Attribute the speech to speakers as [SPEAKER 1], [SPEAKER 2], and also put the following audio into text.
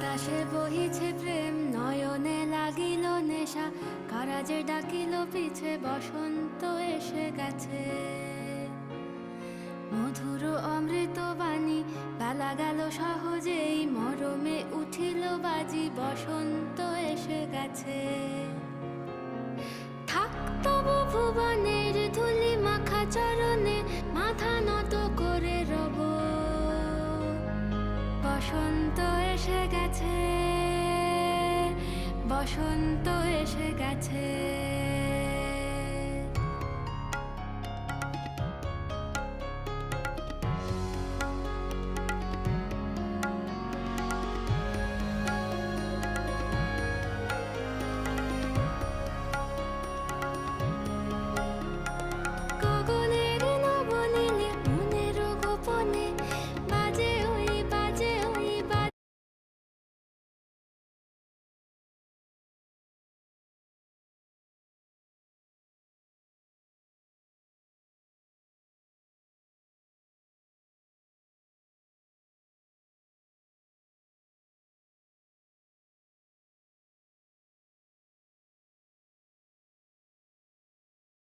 [SPEAKER 1] বাতাসে বহিছে প্রেম, নয়নে লাগিল নেশা, কারাজে ডাকিল পিছে, বসন্ত এসে গেছে। মধুর অমৃত বাণী, বেলা গেল সহজেই, মরমে উঠিল বাজি, বসন্ত এসে গেছে। থাক তবু ভুবনের ধুলি মাখা চরণে, মাথা নত করে রব। বসন্ত এসে গেছে, বসন্ত এসে গেছে।